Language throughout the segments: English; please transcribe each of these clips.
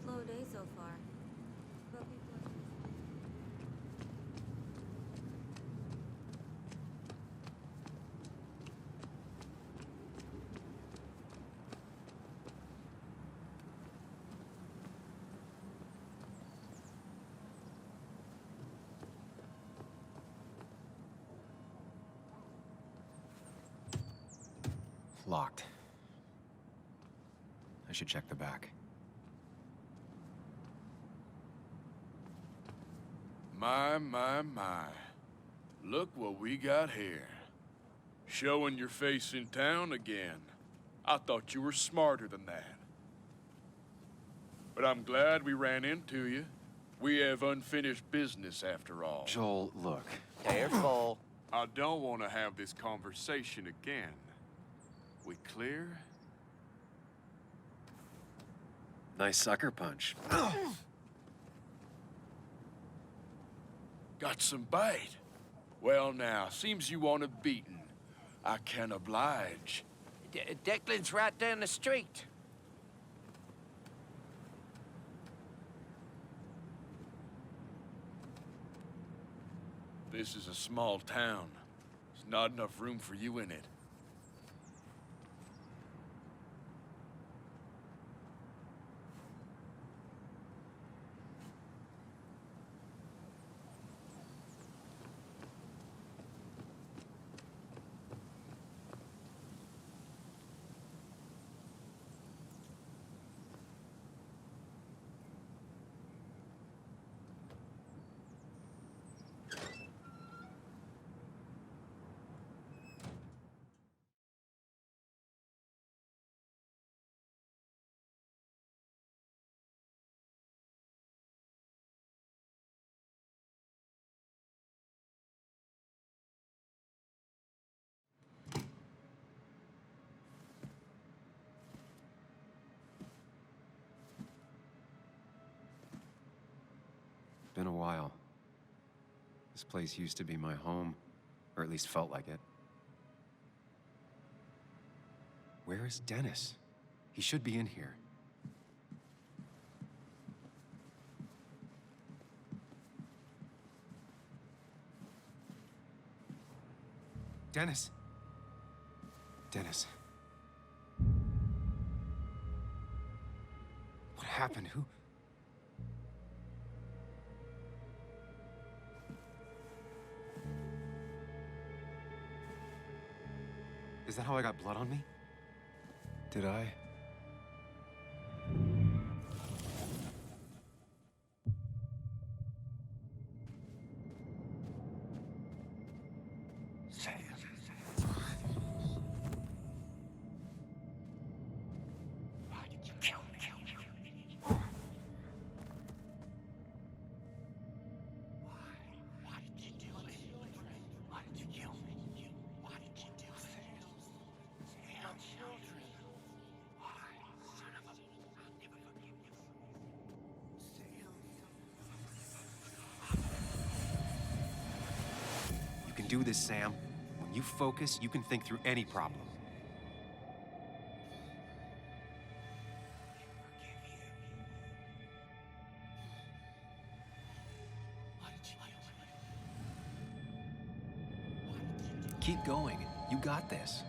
slow day so far. But people... Locked. I should check the back. My. Look what we got here. Showing your face in town again. I thought you were smarter than that. But I'm glad we ran into you. We have unfinished business after all. Joel, look. Careful. I don't want to have this conversation again. We clear? Nice sucker punch. Got some bite. Well now, seems you want a beating. I can oblige. Declan's right down the street. This is a small town. There's not enough room for you in it. Been a while. This place used to be my home, or at least felt like it. Where is Dennis? He should be in here. Dennis! Dennis. What happened? Who? Is that how I got blood on me? Did I? You can do this, Sam. When you focus, you can think through any problem. Keep going. You got this.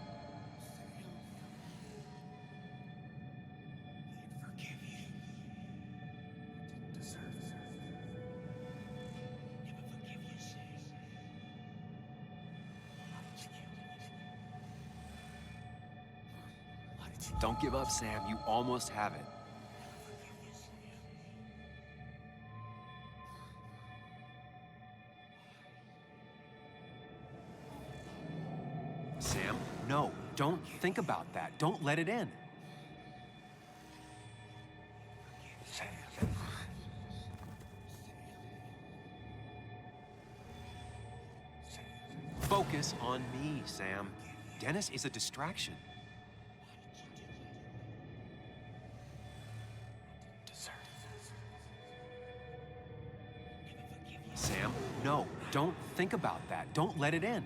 Don't give up, Sam. You almost have it. Sam, no. Don't think about that. Don't let it in. Focus on me, Sam. Dennis is a distraction. Sam, no. Don't think about that. Don't let it in.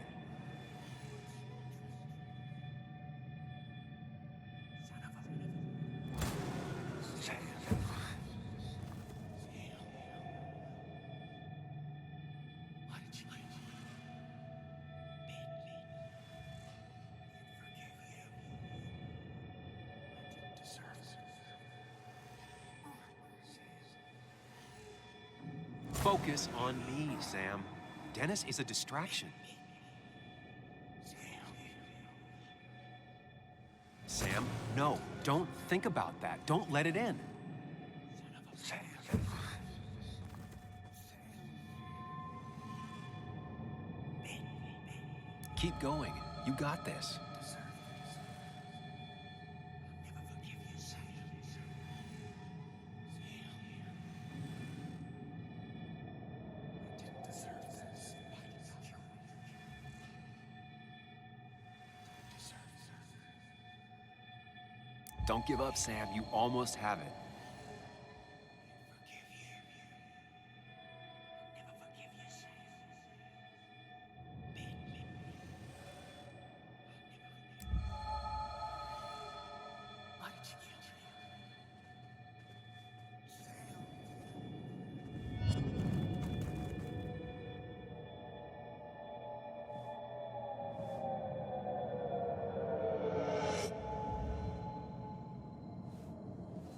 focus on me, Sam. Dennis is a distraction. Sam, no, don't think about that. Don't let it in. Keep going. You got this. Don't give up, Sam. You almost have it.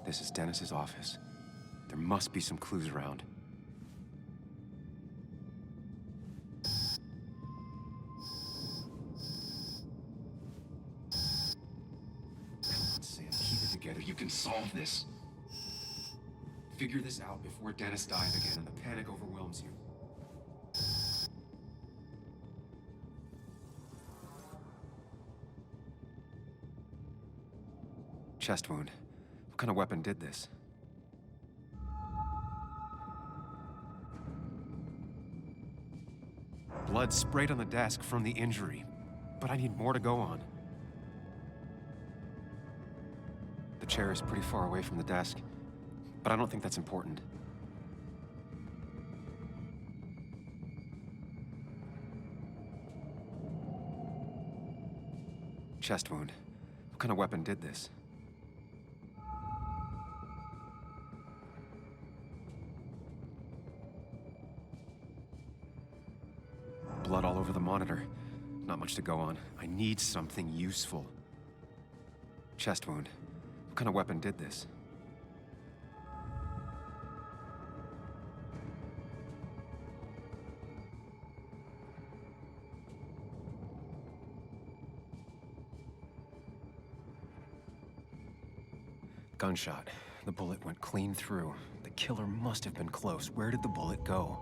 This is Dennis's office. There must be some clues around. Sam, keep it together. You can solve this. Figure this out before Dennis dies again and the panic overwhelms you. Chest wound. What kind of weapon did this? Blood sprayed on the desk from the injury, but I need more to go on. The chair is pretty far away from the desk, but I don't think that's important. Chest wound. What kind of weapon did this? Blood all over the monitor. Not much to go on. I need something useful. Chest wound. What kind of weapon did this? Gunshot. The bullet went clean through. The killer must have been close. Where did the bullet go?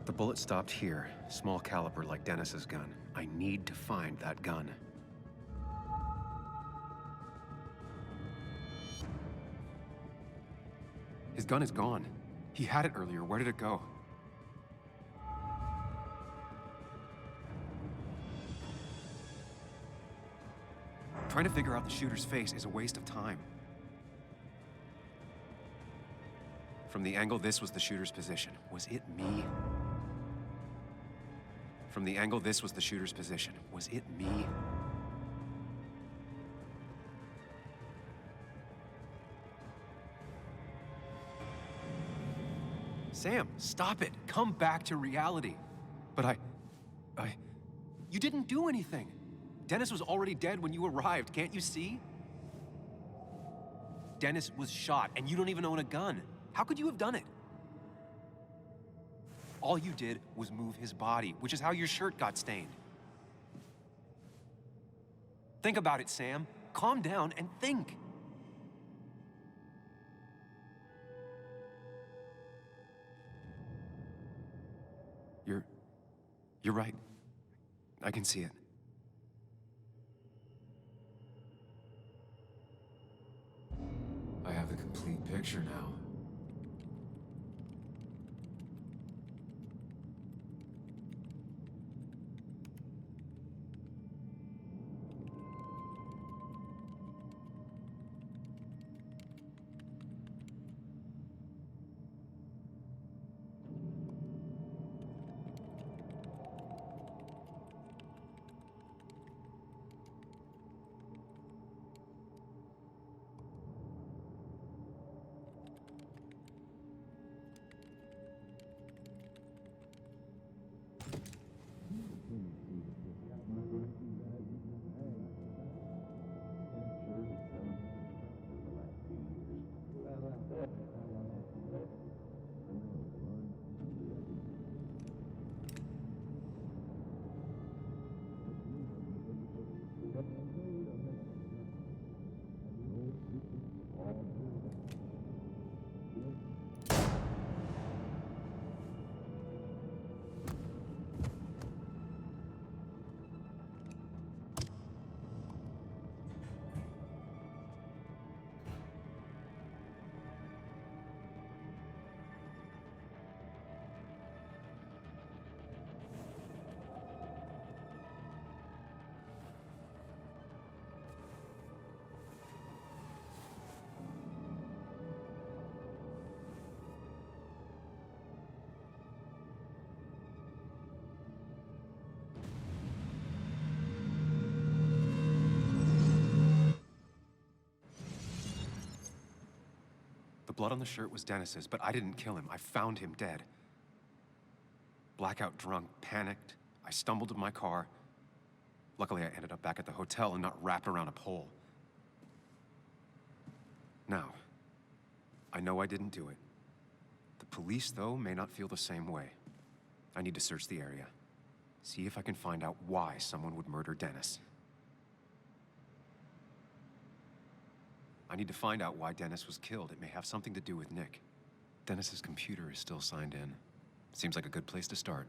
The bullet stopped here. Small caliber like Dennis's gun. I need to find that gun. His gun is gone. He had it earlier. Where did it go? Trying to figure out the shooter's face is a waste of time. From the angle this was the shooter's position. Was it me? From the angle this was the shooter's position. Was it me? Sam, stop it. Come back to reality. But you didn't do anything. Dennis was already dead when you arrived, can't you see? Dennis was shot, and you don't even own a gun. How could you have done it? All you did was move his body, which is how your shirt got stained. Think about it, Sam. Calm down and think. You're right. I can see it. I have the complete picture now. The blood on the shirt was Dennis's, but I didn't kill him. I found him dead. Blackout drunk, panicked. I stumbled to my car. Luckily, I ended up back at the hotel and not wrapped around a pole. Now, I know I didn't do it. The police, though, may not feel the same way. I need to search the area. See if I can find out why someone would murder Dennis. I need to find out why Dennis was killed. It may have something to do with Nick. Dennis's computer is still signed in. Seems like a good place to start.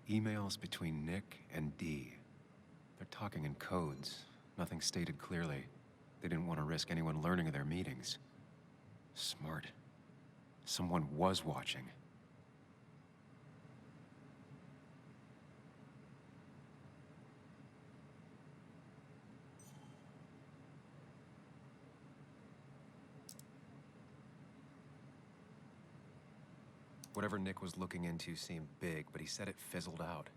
Emails between Nick and Dee. They're talking in codes. Nothing stated clearly. They didn't want to risk anyone learning of their meetings. Smart. Someone was watching. Whatever Nick was looking into seemed big, but he said it fizzled out.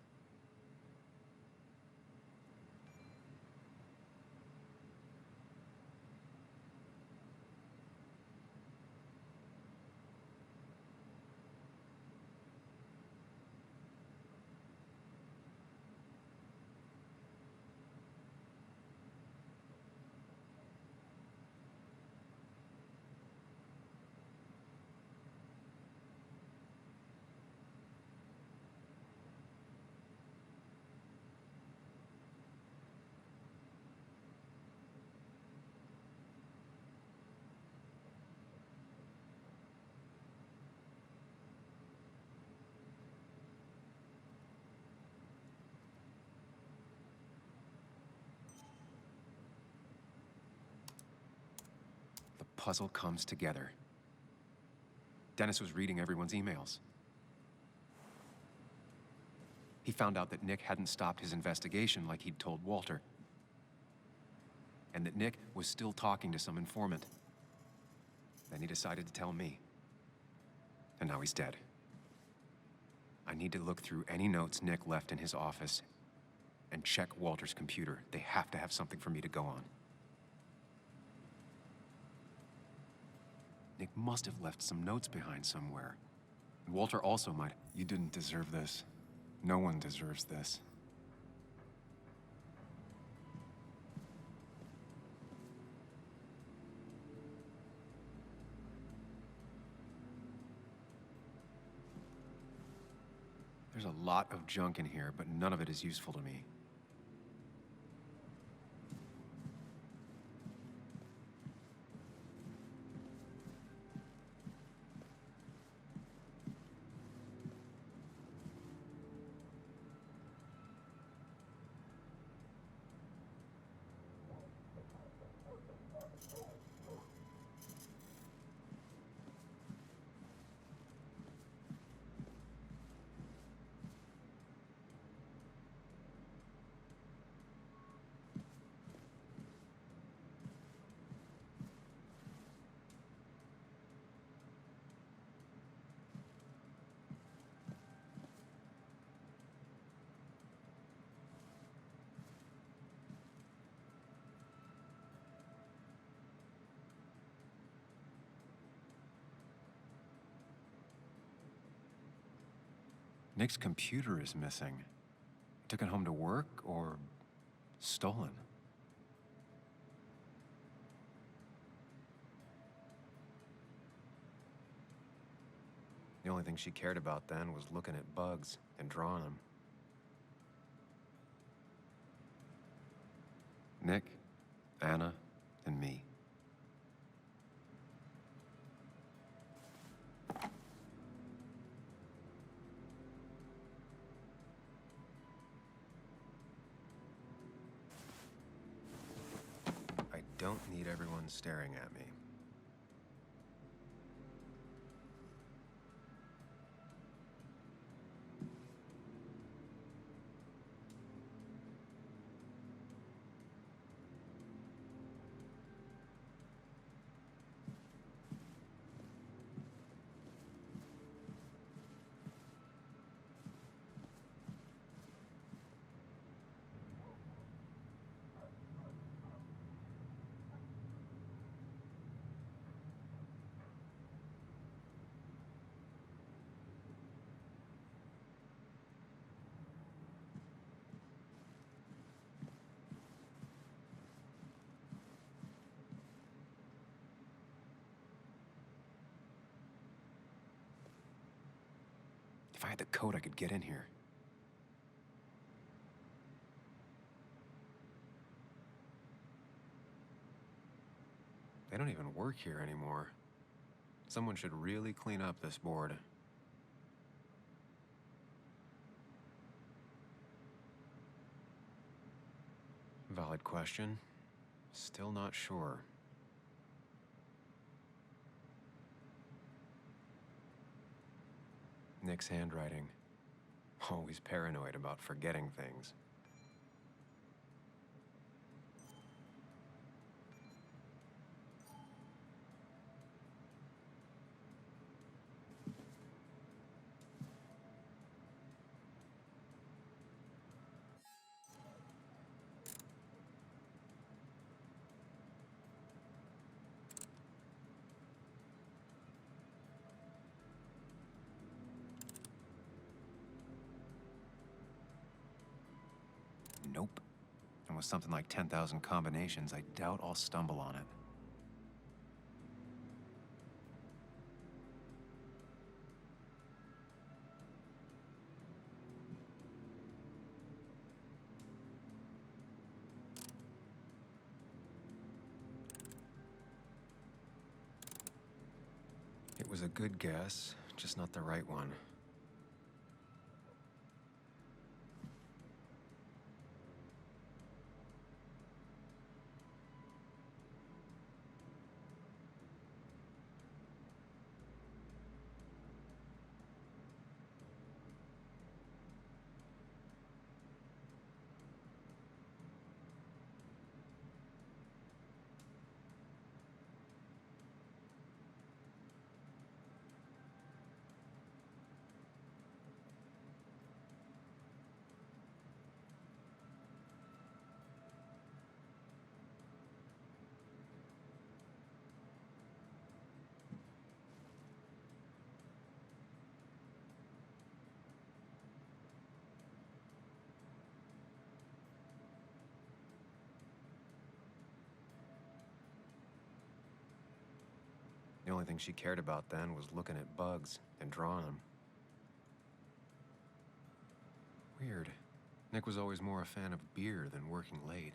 Puzzle comes together. Dennis was reading everyone's emails. He found out that Nick hadn't stopped his investigation like he'd told Walter, and that Nick was still talking to some informant. Then he decided to tell me. And now he's dead. I need to look through any notes Nick left in his office and check Walter's computer. They have to have something for me to go on. Nick must have left some notes behind somewhere. And Walter also might. You didn't deserve this. No one deserves this. There's a lot of junk in here, but none of it is useful to me. Nick's computer is missing. Took it home to work or stolen? The only thing she cared about then was looking at bugs and drawing them. Nick, Anna, than me. I don't need everyone staring at me. If I had the code, I could get in here. They don't even work here anymore. Someone should really clean up this board. Valid question. Still not sure. Nick's handwriting. Always paranoid about forgetting things. Nope. And with something like 10,000 combinations, I doubt I'll stumble on it. It was a good guess, just not the right one. The only thing she cared about then was looking at bugs and drawing them. Weird. Nick was always more a fan of beer than working late.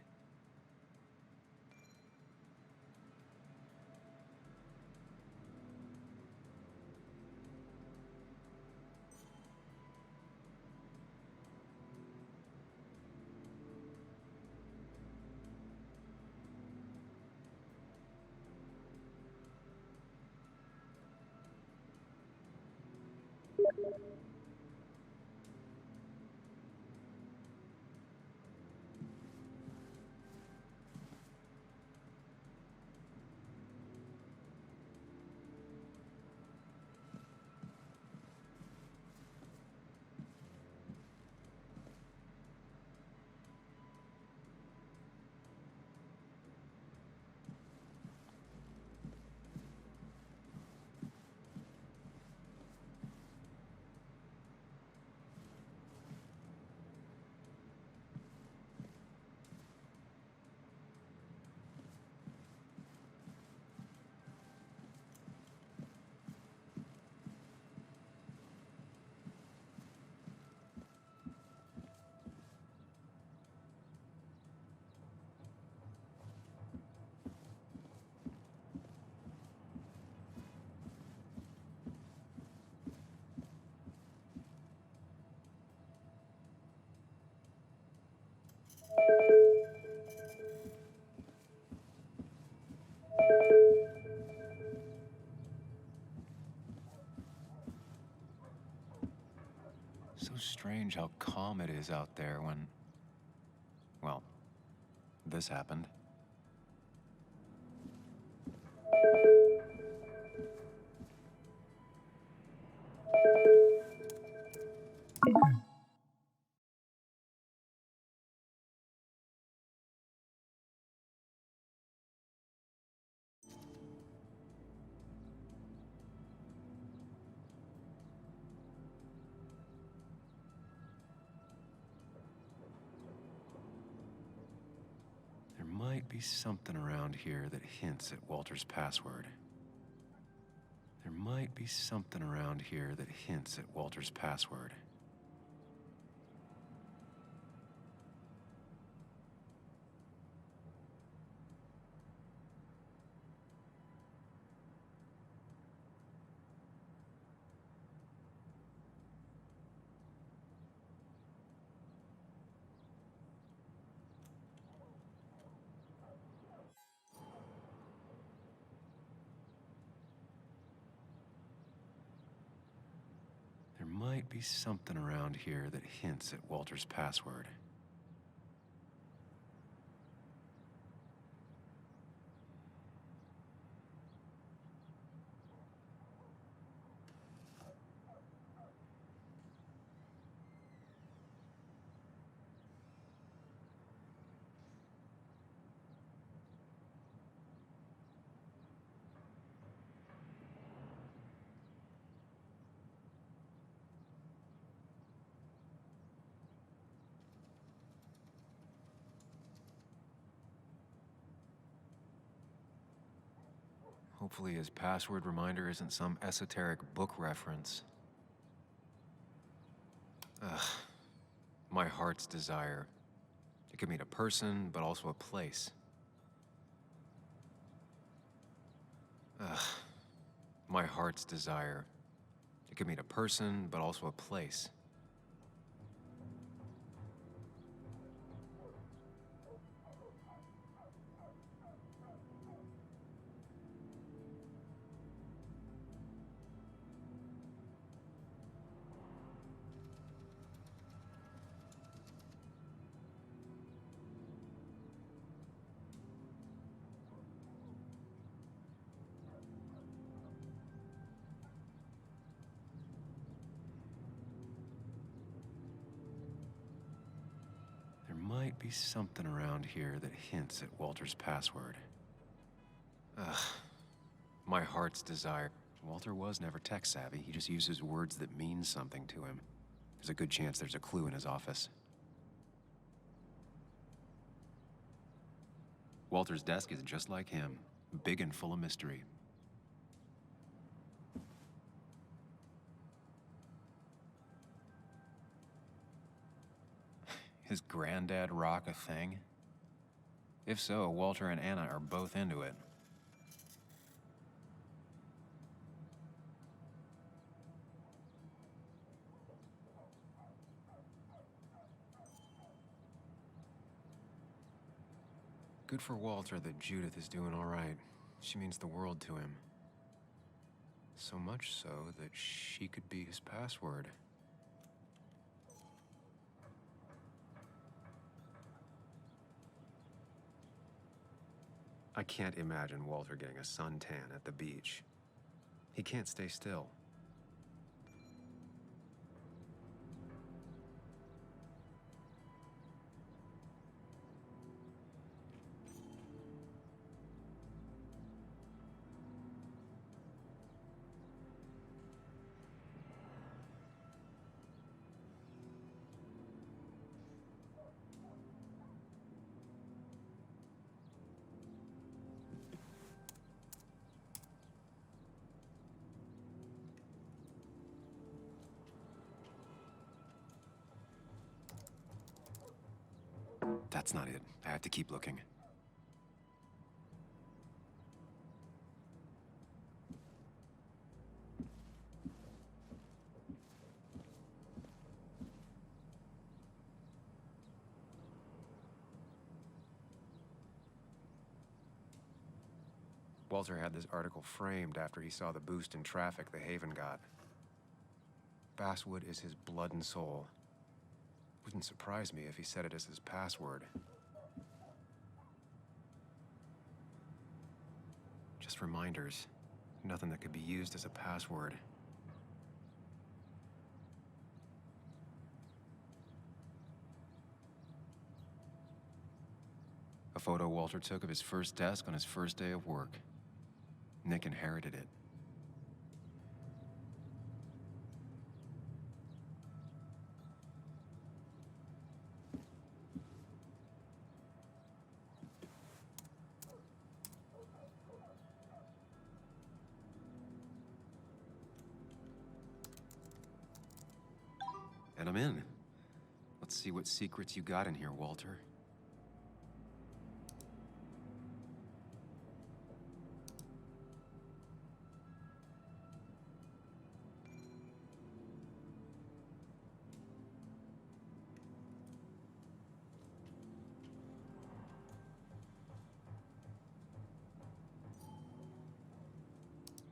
strange how calm it is out there when, well, this happened. There might be something around here that hints at Walter's password. There might be something around here that hints at Walter's password. There might be something around here that hints at Walter's password. Hopefully his password reminder isn't some esoteric book reference. Ugh. My heart's desire. It could mean a person, but also a place. Ugh. My heart's desire. It could mean a person, but also a place. There might be something around here that hints at Walter's password. Ugh. My heart's desire. Walter was never tech savvy. He just uses words that mean something to him. There's a good chance there's a clue in his office. Walter's desk is just like him, big and full of mystery. His granddad rock a thing? If so, Walter and Anna are both into it. Good for Walter that Judith is doing all right. She means the world to him. So much so that she could be his password. I can't imagine Walter getting a suntan at the beach. He can't stay still. That's not it. I have to keep looking. Walter had this article framed after he saw the boost in traffic the Haven got. Basswood is his blood and soul. Wouldn't surprise me if he set it as his password. Just reminders. Nothing that could be used as a password. A photo Walter took of his first desk on his first day of work. Nick inherited it. And I'm in. Let's see what secrets you got in here, Walter.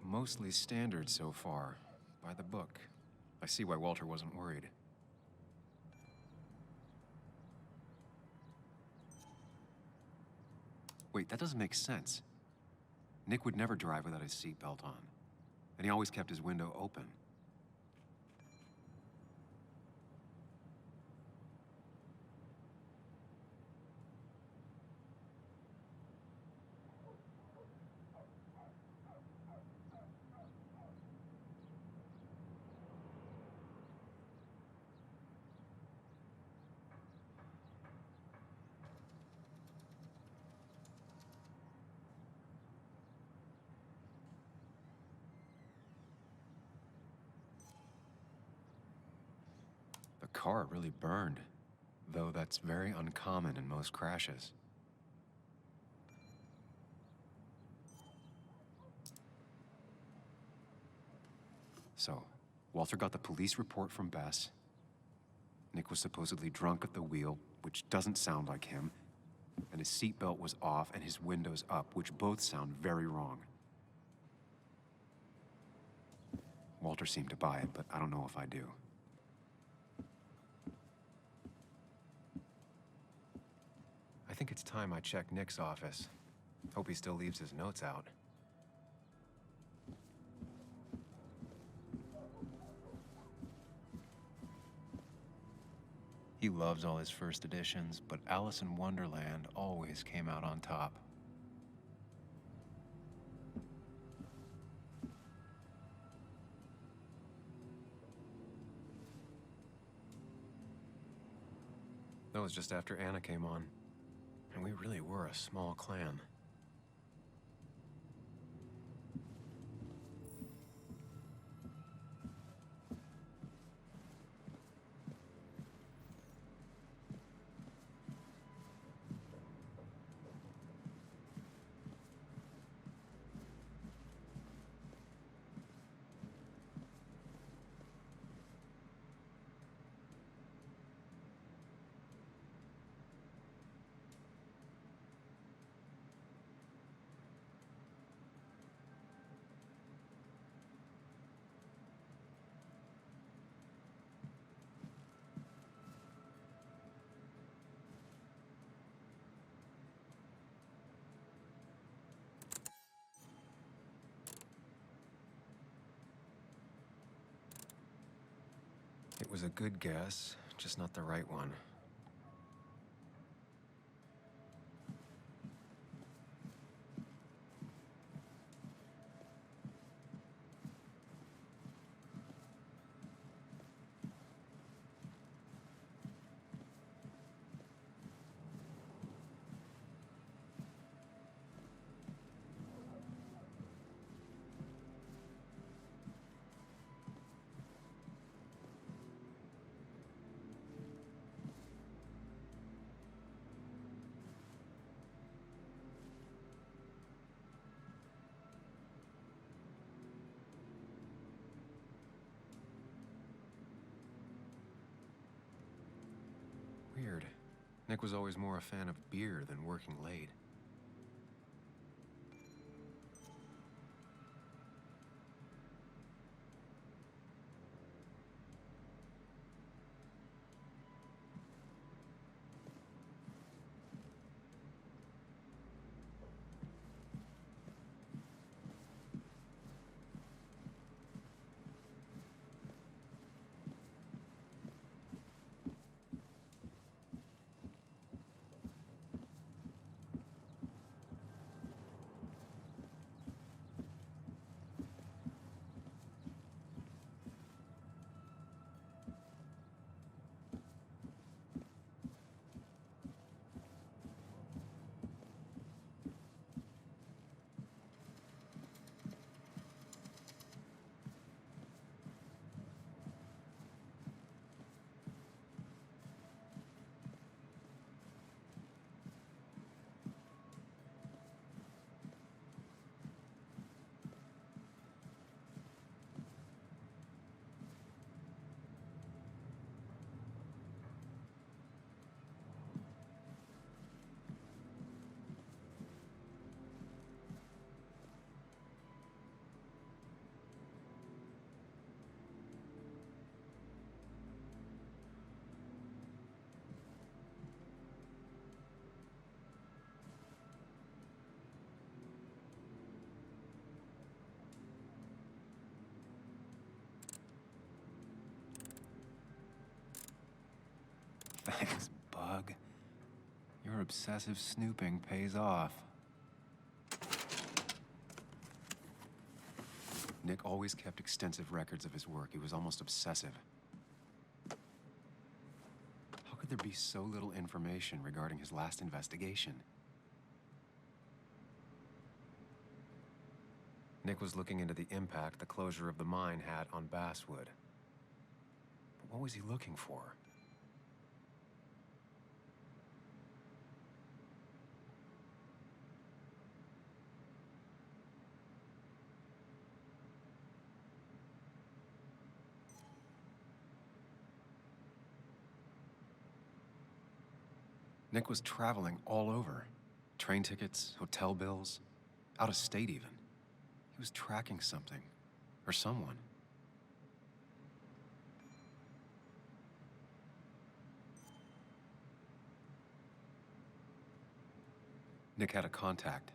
Mostly standard so far, by the book. I see why Walter wasn't worried. Wait, that doesn't make sense. Nick would never drive without his seatbelt on, and he always kept his window open. The car really burned, though that's very uncommon in most crashes. So, Walter got the police report from Bess. Nick was supposedly drunk at the wheel, which doesn't sound like him, and his seatbelt was off and his windows up, which both sound very wrong. Walter seemed to buy it, but I don't know if I do. I think it's time I check Nick's office. Hope he still leaves his notes out. He loves all his first editions, but Alice in Wonderland always came out on top. That was just after Anna came on. And we really were a small clan. It was a good guess, just not the right one. Weird. Nick was always more a fan of beer than working late. Your obsessive snooping pays off. Nick always kept extensive records of his work. He was almost obsessive. How could there be so little information regarding his last investigation? Nick was looking into the impact the closure of the mine had on Basswood. But what was he looking for? Nick was traveling all over. Train tickets, hotel bills, out of state even. He was tracking something, or someone. Nick had a contact.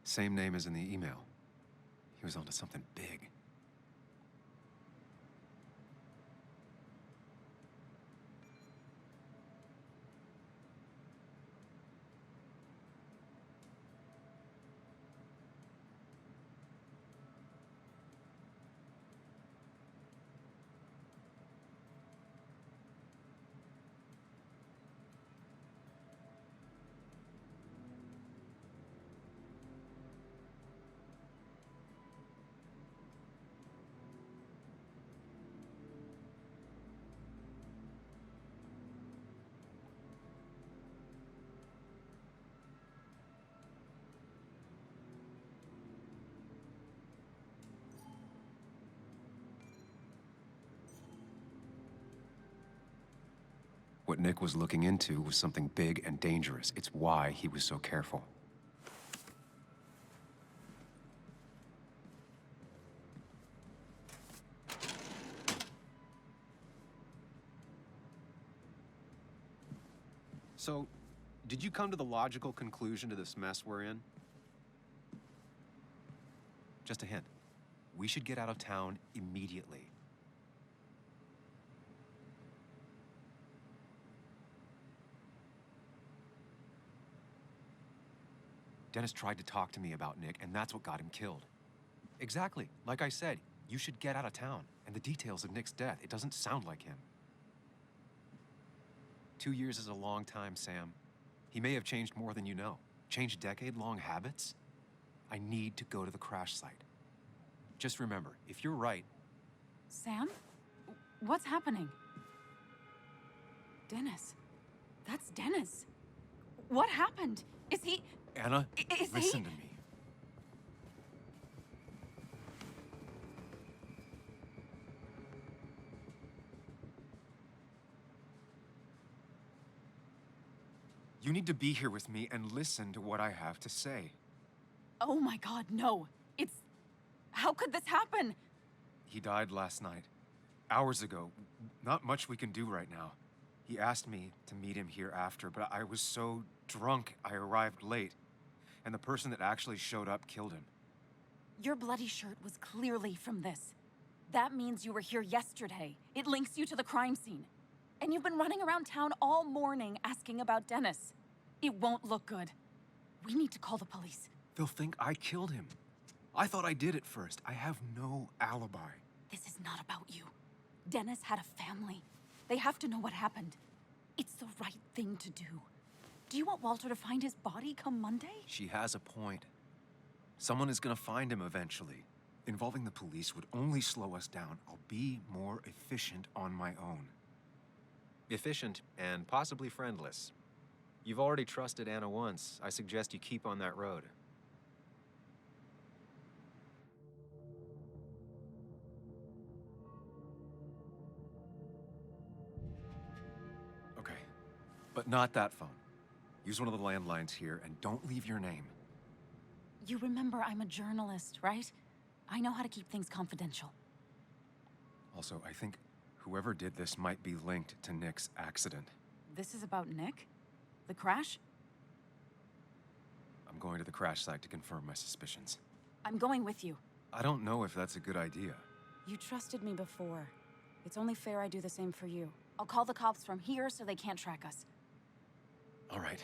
Same name as in the email. He was onto something big. What Nick was looking into was something big and dangerous. It's why he was so careful. So, did you come to the logical conclusion to this mess we're in? Just a hint. We should get out of town immediately. Dennis tried to talk to me about Nick, and that's what got him killed. Exactly. Like I said, you should get out of town. And the details of Nick's death, it doesn't sound like him. 2 years is a long time, Sam. He may have changed more than you know. Changed decade-long habits? I need to go to the crash site. Just remember, if you're right... Sam? What's happening? Dennis. That's Dennis. What happened? Is he... Anna, Is listen he... to me. You need to be here with me and listen to what I have to say. Oh my God, no. It's... How could this happen? He died last night. Hours ago. Not much we can do right now. He asked me to meet him here after, but I was so drunk I arrived late. And the person that actually showed up killed him. Your bloody shirt was clearly from this. That means you were here yesterday. It links you to the crime scene. And you've been running around town all morning asking about Dennis. It won't look good. We need to call the police. They'll think I killed him. I thought I did at first. I have no alibi. This is not about you. Dennis had a family. They have to know what happened. It's the right thing to do. Do you want Walter to find his body come Monday? She has a point. Someone is gonna find him eventually. Involving the police would only slow us down. I'll be more efficient on my own. Efficient and possibly friendless. You've already trusted Anna once. I suggest you keep on that road. Okay, but not that phone. Use one of the landlines here and don't leave your name. You remember I'm a journalist, right? I know how to keep things confidential. Also, I think whoever did this might be linked to Nick's accident. This is about Nick? The crash? I'm going to the crash site to confirm my suspicions. I'm going with you. I don't know if that's a good idea. You trusted me before. It's only fair I do the same for you. I'll call the cops from here so they can't track us. All right.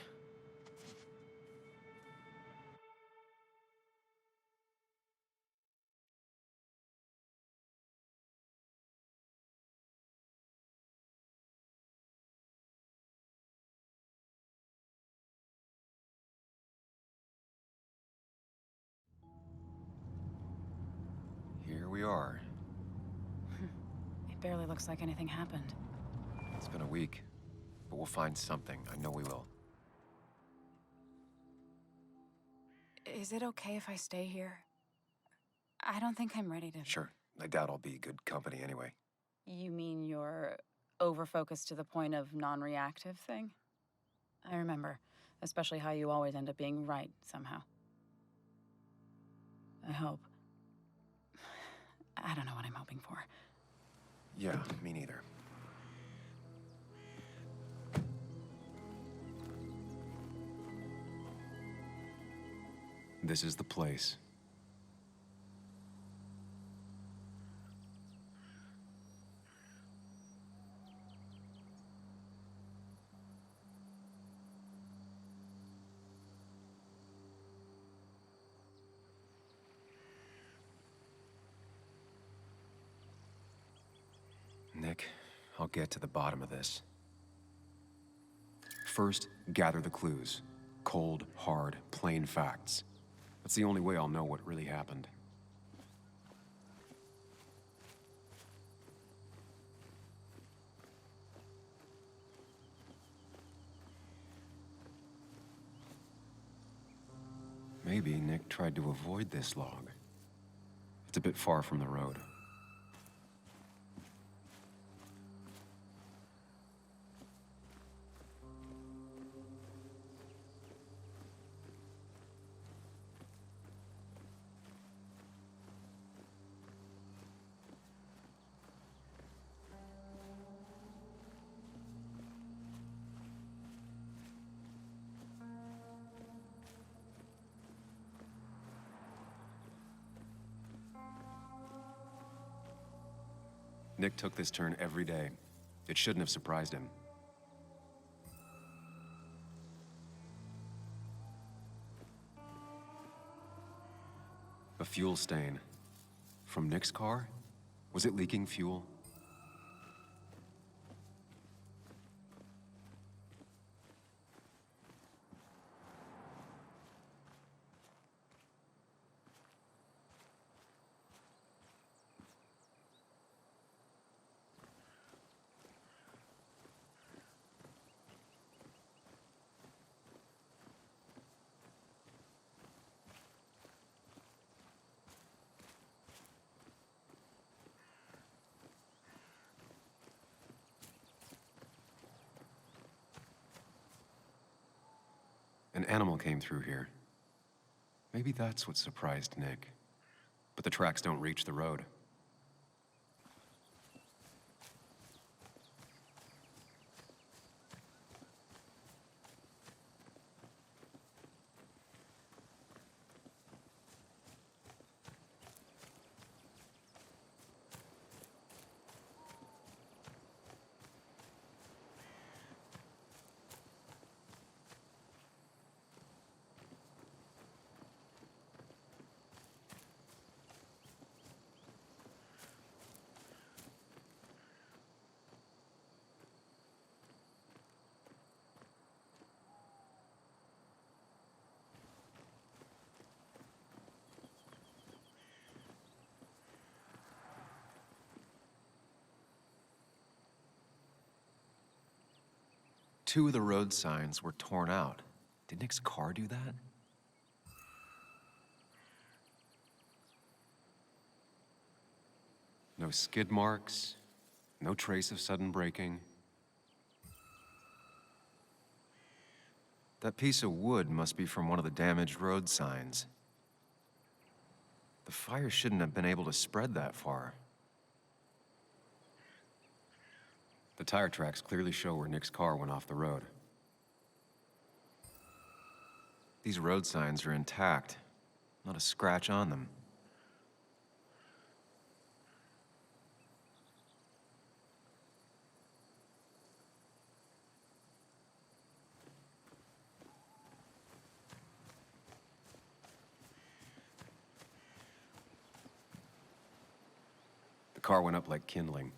are. It barely looks like anything happened. It's been a week, but we'll find something. I know we will. Is it okay if I stay here? I don't think I'm ready to... Sure. I doubt I'll be good company anyway. You mean you're over-focused to the point of non-reactive thing? I remember, especially how you always end up being right somehow. I hope. I don't know what I'm hoping for. Yeah, me neither. This is the place. Nick, I'll get to the bottom of this. First, gather the clues. Cold, hard, plain facts. That's the only way I'll know what really happened. Maybe Nick tried to avoid this log. It's a bit far from the road. Nick took this turn every day. It shouldn't have surprised him. A fuel stain. From Nick's car? Was it leaking fuel? An animal came through here. Maybe that's what surprised Nick. But the tracks don't reach the road. Two of the road signs were torn out. Did Nick's car do that? No skid marks, no trace of sudden braking. That piece of wood must be from one of the damaged road signs. The fire shouldn't have been able to spread that far. The tire tracks clearly show where Nick's car went off the road. These road signs are intact, not a scratch on them. The car went up like kindling.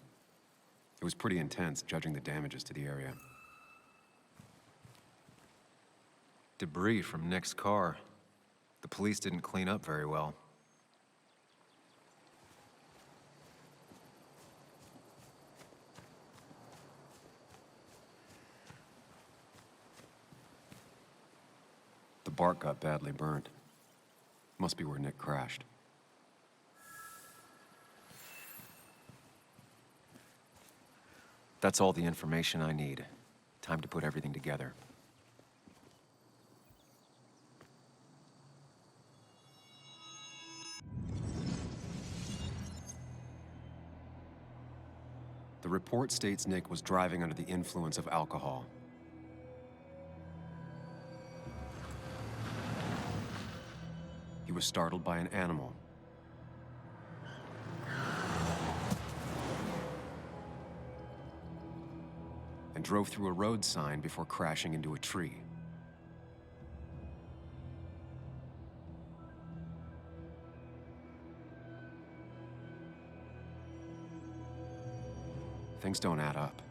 It was pretty intense, judging the damages to the area. Debris from Nick's car. The police didn't clean up very well. bark got badly burned. Must be where Nick crashed. That's all the information I need. Time to put everything together. The report states Nick was driving under the influence of alcohol. He was startled by an animal. And drove through a road sign before crashing into a tree. Things don't add up.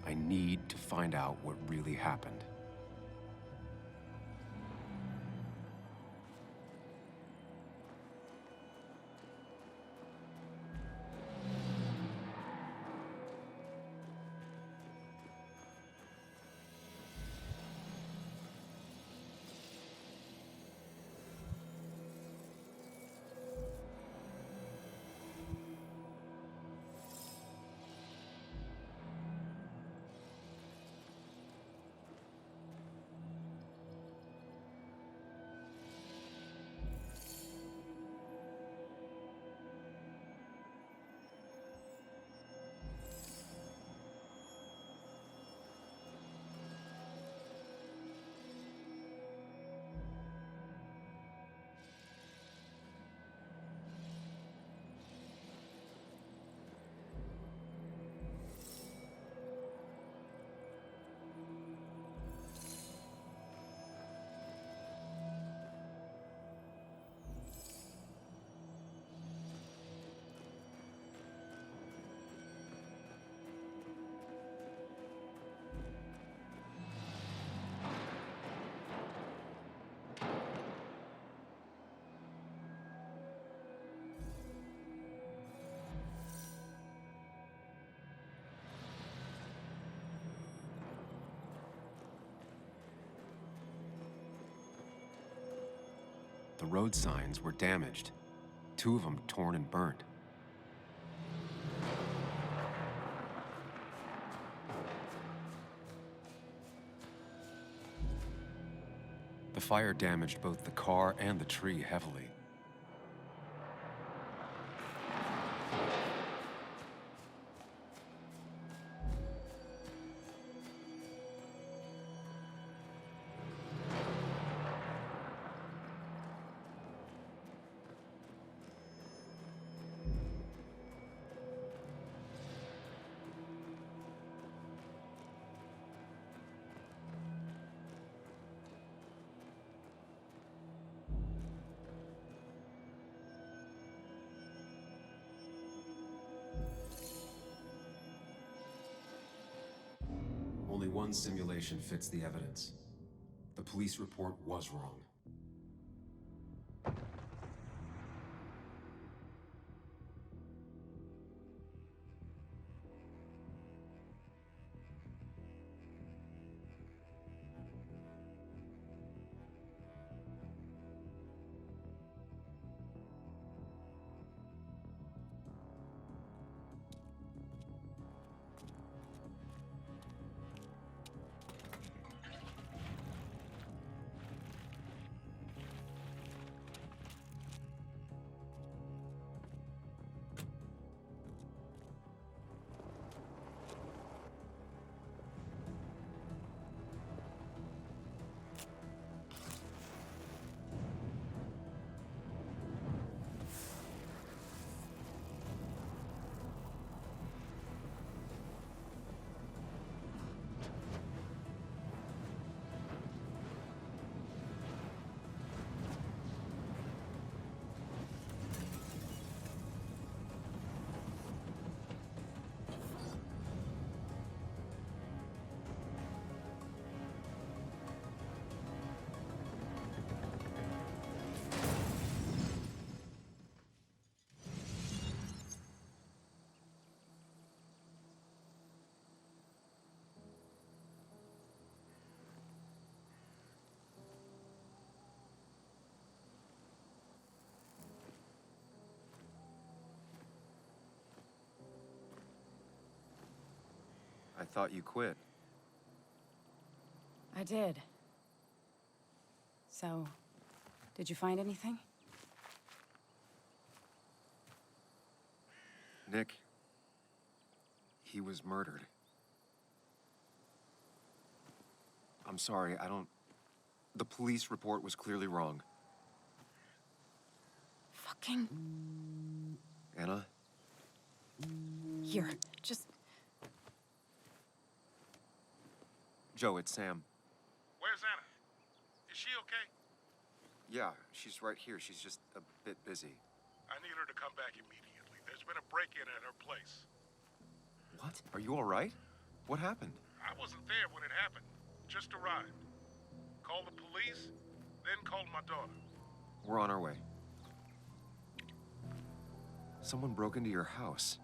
I need to find out what really happened. The road signs were damaged, 2 of them torn and burnt. The fire damaged both the car and the tree heavily. Only one simulation fits the evidence. The police report was wrong. thought you quit. I did. So, did you find anything? Nick, he was murdered. I'm sorry, the police report was clearly wrong. Fucking... Anna? Here, just... Joe, it's Sam. Where's Anna? Is she okay? Yeah, she's right here. She's just a bit busy. I need her to come back immediately. There's been a break-in at her place. What? Are you all right? What happened? I wasn't there when it happened. Just arrived. Called the police, then called my daughter. We're on our way. Someone broke into your house.